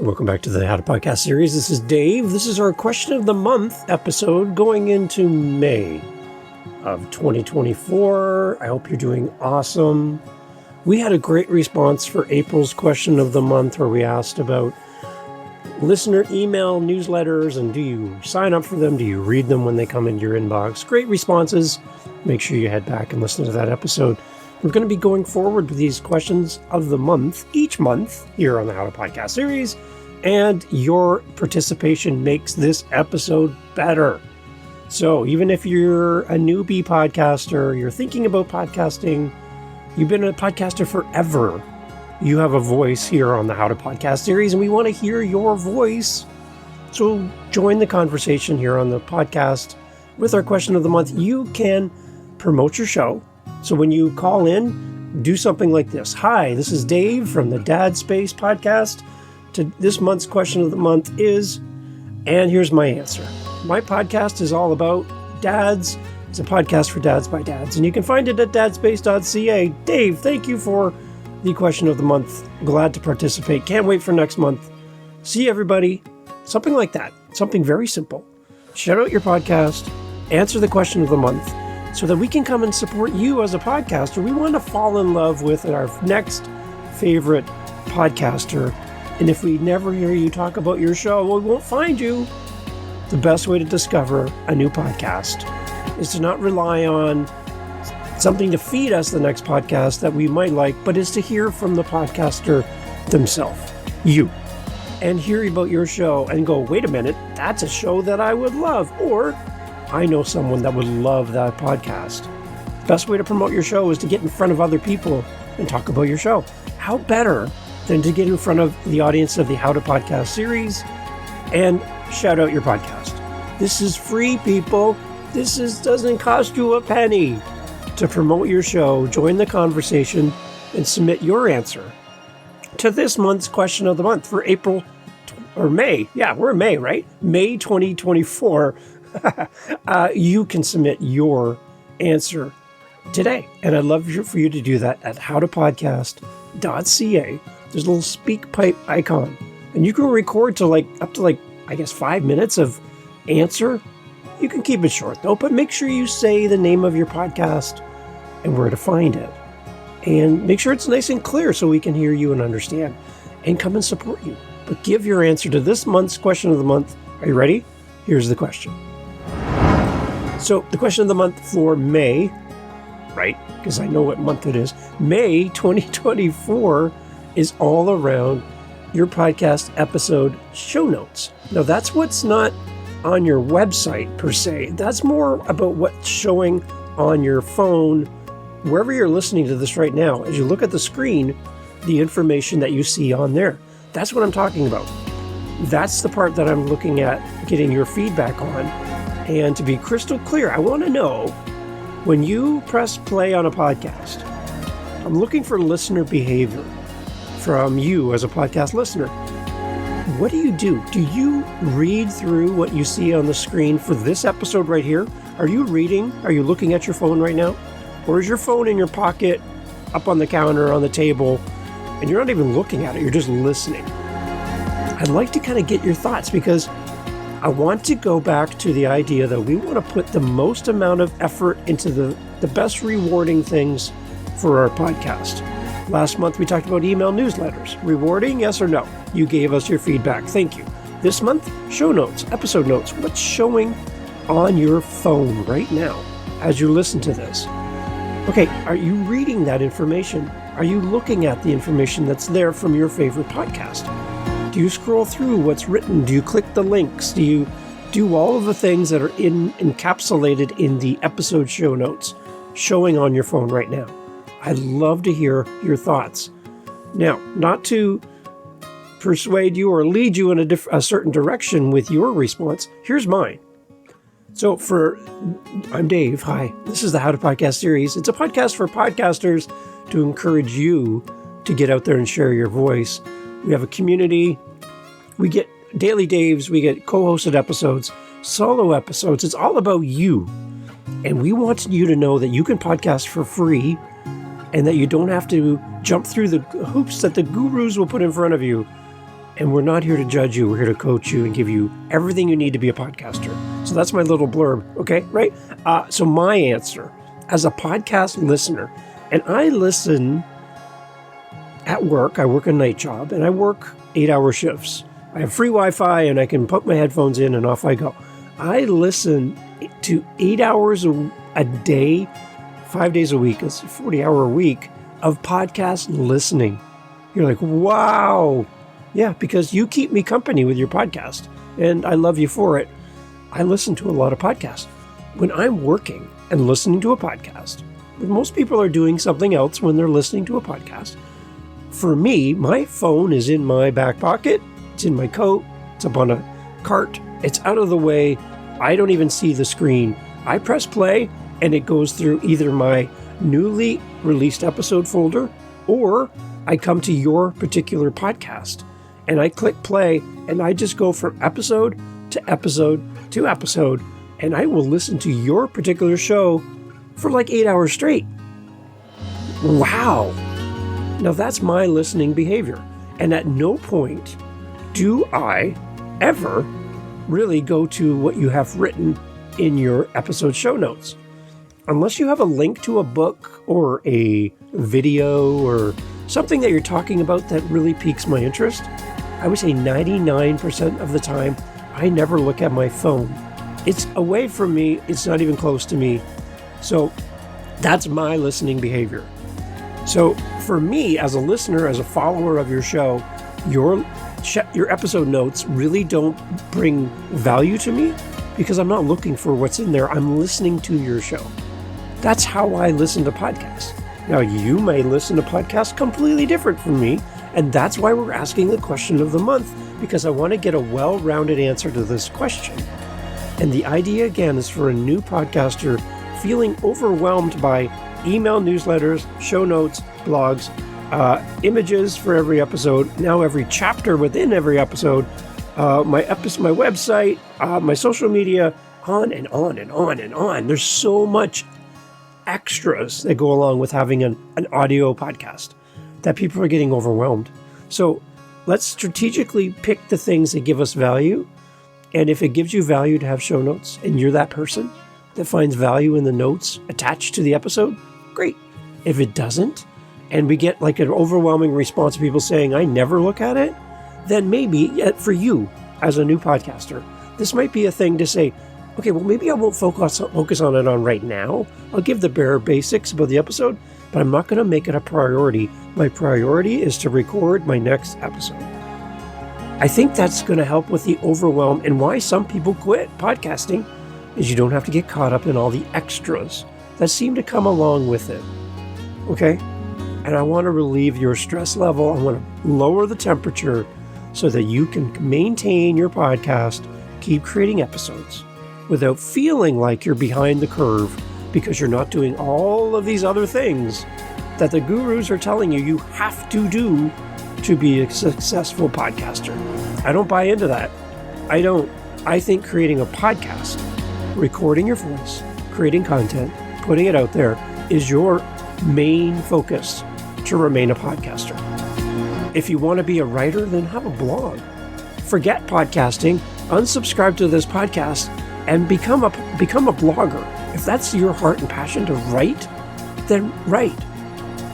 Welcome back to the How to Podcast series. This is Dave. This is our Question of the Month episode going into May of 2024. I hope you're doing awesome. We had a great response for April's Question of the Month where we asked about listener email newsletters and do you sign up for them? Do you read them when they come into your inbox? Great responses. Make sure you head back and listen to that episode. We're going to be going forward with these questions of the month, each month, here on the How to Podcast series, and your participation makes this episode better. So even if you're a newbie podcaster, you're thinking about podcasting, you've been a podcaster forever, you have a voice here on the How to Podcast series, and we want to hear your voice. So join the conversation here on the podcast with our question of the month. You can promote your show. So when you call in, do something like this. Hi, this is Dave from the Dad Space podcast. This month's question of the month is, and here's my answer. My podcast is all about dads. It's a podcast for dads by dads, and you can find it at dadspace.ca. Dave, thank you for the question of the month. Glad to participate. Can't wait for next month. See everybody. Something like that. Something very simple. Shout out your podcast. Answer the question of the month, so that we can come and support you as a podcaster. We want to fall in love with our next favorite podcaster. And if we never hear you talk about your show, well, we won't find you. The best way to discover a new podcast is to not rely on something to feed us the next podcast that we might like, but is to hear from the podcaster themselves, you, and hear about your show and go, wait a minute, that's a show that I would love. Or I know someone that would love that podcast. Best way to promote your show is to get in front of other people and talk about your show. How better than to get in front of the audience of the How to Podcast series and shout out your podcast. This is free, people. This doesn't cost you a penny to promote your show. Join the conversation and submit your answer to this month's question of the month for April or May. Yeah, we're in May, right? May 2024. You can submit your answer today. And I'd love for you to do that at HowToPodcast.ca. There's a little SpeakPipe icon. And you can record to up to 5 minutes of answer. You can keep it short though, but make sure you say the name of your podcast and where to find it. And make sure it's nice and clear so we can hear you and understand and come and support you. But give your answer to this month's question of the month. Are you ready? Here's the question. So the question of the month for May, right, because I know what month it is, May 2024 is all around your podcast episode show notes. Now that's what's not on your website per se. That's more about what's showing on your phone, wherever you're listening to this right now. As you look at the screen, the information that you see on there. That's what I'm talking about. That's the part that I'm looking at getting your feedback on. And to be crystal clear, I want to know, when you press play on a podcast, I'm looking for listener behavior from you as a podcast listener. What do? Do you read through what you see on the screen for this episode right here? Are you reading? Are you looking at your phone right now? Or is your phone in your pocket, up on the counter, on the table, and you're not even looking at it, you're just listening? I'd like to kind of get your thoughts, because I want to go back to the idea that we want to put the most amount of effort into the best rewarding things for our podcast. Last month we talked about email newsletters. Rewarding, yes or no? You gave us your feedback. Thank you. This month, show notes, episode notes. What's showing on your phone right now as you listen to this? Okay, are you reading that information? Are you looking at the information that's there from your favorite podcast? Do you scroll through what's written? Do you click the links? Do you do all of the things that are encapsulated in the episode show notes showing on your phone right now? I'd love to hear your thoughts. Now, not to persuade you or lead you in a certain direction with your response, here's mine. So I'm Dave. Hi. This is the How to Podcast series. It's a podcast for podcasters to encourage you to get out there and share your voice. We have a community. We get daily Daves. We get co-hosted episodes, solo episodes. It's all about you. And we want you to know that you can podcast for free and that you don't have to jump through the hoops that the gurus will put in front of you And we're not here to judge you. We're here to coach you and give you everything you need to be a podcaster. So that's my little blurb, okay, right? So my answer, as a podcast listener, and I listen at work. I work a night job, and I work 8-hour shifts. I have free Wi-Fi, and I can put my headphones in, and off I go. I listen to 8 hours a day, 5 days a week. It's a 40-hour a week of podcast listening. You're like, wow. Yeah, because you keep me company with your podcast, and I love you for it. I listen to a lot of podcasts. When I'm working and listening to a podcast, but most people are doing something else when they're listening to a podcast. For me, my phone is in my back pocket. It's in my coat. It's up on a cart. It's out of the way. I don't even see the screen. I press play, and it goes through either my newly released episode folder, or I come to your particular podcast, and I click play, and I just go from episode to episode to episode, and I will listen to your particular show for like 8 hours straight. Wow. Now that's my listening behavior. And at no point do I ever really go to what you have written in your episode show notes. Unless you have a link to a book or a video or something that you're talking about that really piques my interest, I would say 99% of the time, I never look at my phone. It's away from me. It's not even close to me. So that's my listening behavior. So for me, as a listener, as a follower of your show, your episode notes really don't bring value to me because I'm not looking for what's in there. I'm listening to your show. That's how I listen to podcasts. Now, you may listen to podcasts completely different from me, and that's why we're asking the question of the month, because I want to get a well-rounded answer to this question. And the idea, again, is for a new podcaster feeling overwhelmed by email newsletters, show notes, blogs, images for every episode, now every chapter within every episode, my website, my social media, on and on and on and on. There's so much extras that go along with having an audio podcast that people are getting overwhelmed. So let's strategically pick the things that give us value. And if it gives you value to have show notes, and you're that person that finds value in the notes attached to the episode, great. If it doesn't, and we get like an overwhelming response of people saying, I never look at it, then maybe for you as a new podcaster, this might be a thing to say, okay, well, maybe I won't focus on it right now. I'll give the bare basics about the episode, but I'm not going to make it a priority. My priority is to record my next episode. I think that's going to help with the overwhelm, and why some people quit podcasting is you don't have to get caught up in all the extras that seem to come along with it. Okay? And I want to relieve your stress level. I want to lower the temperature so that you can maintain your podcast, keep creating episodes without feeling like you're behind the curve because you're not doing all of these other things that the gurus are telling you you have to do to be a successful podcaster. I don't buy into that. I don't. I think creating a podcast, recording your voice, creating content, putting it out there is your main focus to remain a podcaster. If you want to be a writer, then have a blog. Forget podcasting, unsubscribe to this podcast, and become a blogger. If that's your heart and passion to write, then write.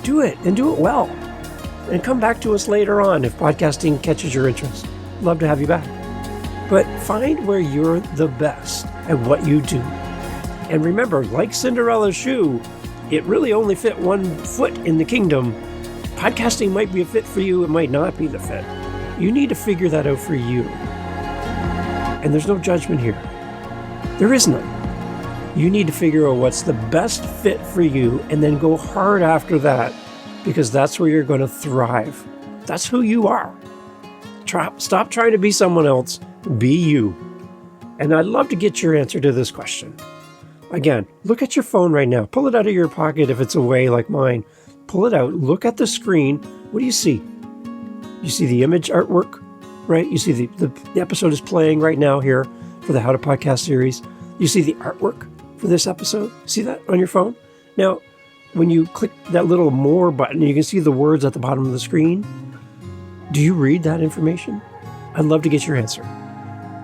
Do it, and do it well. And come back to us later on if podcasting catches your interest. Love to have you back. But find where you're the best at what you do. And remember, like Cinderella's shoe, it really only fit one foot in the kingdom. Podcasting might be a fit for you, it might not be the fit. You need to figure that out for you. And there's no judgment here. There is none. You need to figure out what's the best fit for you and then go hard after that, because that's where you're going to thrive. That's who you are. Stop trying to be someone else. Be you. And I'd love to get your answer to this question. Again, look at your phone right now. Pull it out of your pocket if it's away like mine. Pull it out. Look at the screen. What do you see? You see the image artwork, right? You see the episode is playing right now here for the How to Podcast series. You see the artwork for this episode. See that on your phone? Now, when you click that little more button, you can see the words at the bottom of the screen. Do you read that information? I'd love to get your answer.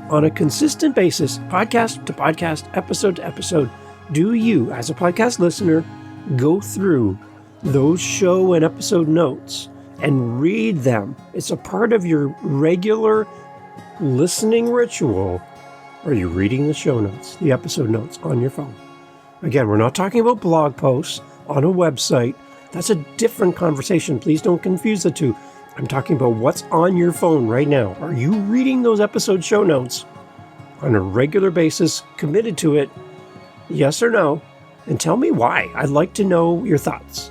On a consistent basis, podcast to podcast, episode to episode, do you, as a podcast listener, go through those show and episode notes and read them? It's a part of your regular listening ritual. Are you reading the show notes, the episode notes on your phone? Again, we're not talking about blog posts on a website. That's a different conversation. Please don't confuse the two. I'm talking about what's on your phone right now. Are you reading those episode show notes on a regular basis, committed to it? Yes or no? And tell me why. I'd like to know your thoughts.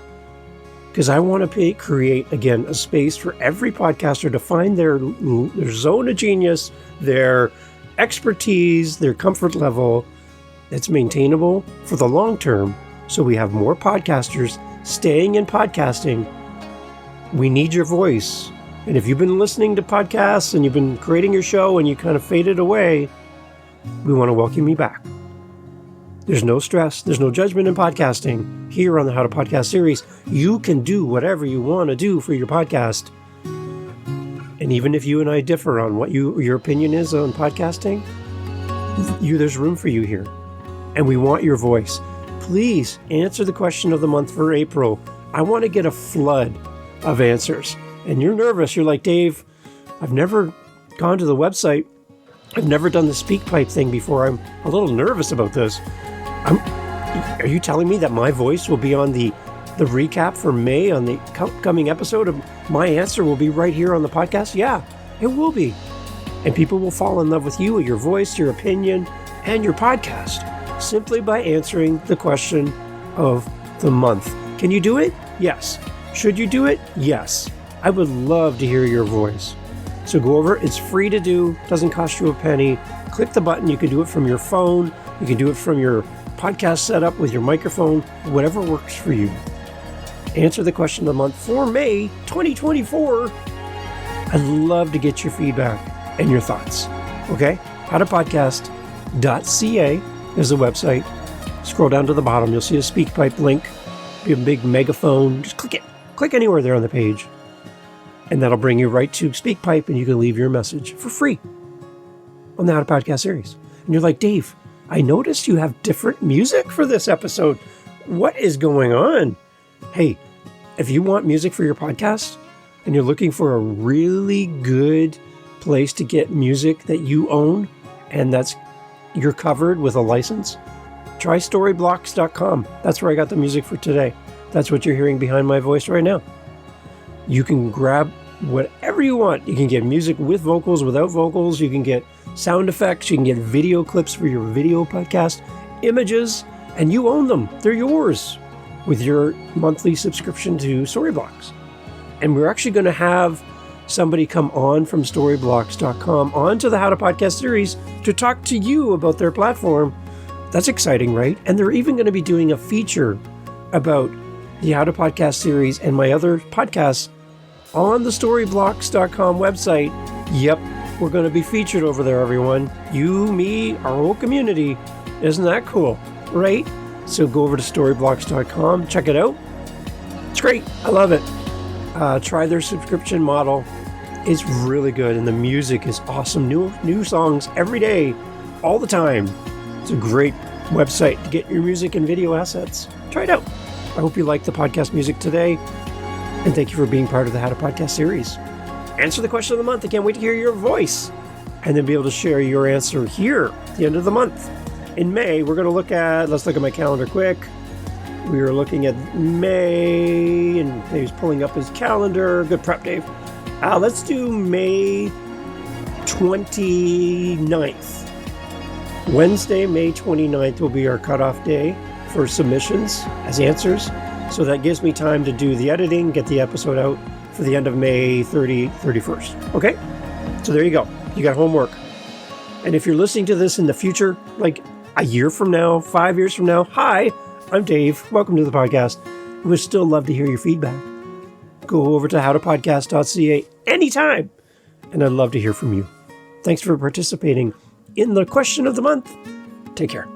Because I want to create, again, a space for every podcaster to find their zone of genius, their expertise, their comfort level that's maintainable for the long term, so we have more podcasters staying in podcasting. We need your voice. And if you've been listening to podcasts and you've been creating your show and you kind of faded away, we want to welcome you back. There's no stress. There's no judgment in podcasting. Here on the How to Podcast series, you can do whatever you want to do for your podcast. And even if you and I differ on what your opinion is on podcasting, there's room for you here. And we want your voice. Please answer the question of the month for April. I want to get a flood of answers. And you're nervous. You're like, Dave, I've never gone to the website. I've never done the SpeakPipe thing before. I'm a little nervous about this. Are you telling me that my voice will be on the recap for May on the upcoming episode of my answer will be right here on the podcast? Yeah, it will be. And people will fall in love with you, your voice, your opinion, and your podcast simply by answering the question of the month. Can you do it? Yes. Should you do it? Yes. I would love to hear your voice. So go over. It's free to do. Doesn't cost you a penny. Click the button. You can do it from your phone. You can do it from your podcast setup with your microphone, whatever works for you. Answer the question of the month for May 2024. I'd love to get your feedback and your thoughts. Okay? HowToPodcast.ca is the website. Scroll down to the bottom. You'll see a SpeakPipe link. Be a big megaphone. Just click it. Click anywhere there on the page. And that'll bring you right to SpeakPipe, and you can leave your message for free on the How to Podcast series. And you're like, Dave, I noticed you have different music for this episode. What is going on? Hey, if you want music for your podcast and you're looking for a really good place to get music that you own and you're covered with a license, try storyblocks.com. That's where I got the music for today. That's what you're hearing behind my voice right now. You can grab whatever you want. You can get music with vocals, without vocals. You can get sound effects. You can get video clips for your video podcast, images, and you own them. They're yours with your monthly subscription to Storyblocks. And we're actually going to have somebody come on from storyblocks.com onto the How to Podcast series to talk to you about their platform. That's exciting, right? And they're even going to be doing a feature about the How to Podcast series and my other podcasts on the storyblocks.com website. Yep, we're going to be featured over there, everyone. You, me, our whole community. Isn't that cool, right? So go over to storyblocks.com, check it out. It's great. I love it. Try their subscription model. It's really good, and the music is awesome. New songs every day, all the time. It's a great website to get your music and video assets. Try it out. I hope you liked the podcast music today, and thank you for being part of the How to Podcast series. Answer the question of the month. I can't wait to hear your voice, and then be able to share your answer here at the end of the month. In May, we're going to let's look at my calendar quick. We are looking at May, and Dave's pulling up his calendar. Good prep, Dave. Let's do May 29th. Wednesday, May 29th will be our cutoff day for submissions as answers. So that gives me time to do the editing, get the episode out for the end of May 31st. Okay? So there you go. You got homework. And if you're listening to this in the future, like a year from now, 5 years from now, hi, I'm Dave. Welcome to the podcast. We would still love to hear your feedback. Go over to HowToPodcast.ca anytime, and I'd love to hear from you. Thanks for participating in the question of the month. Take care.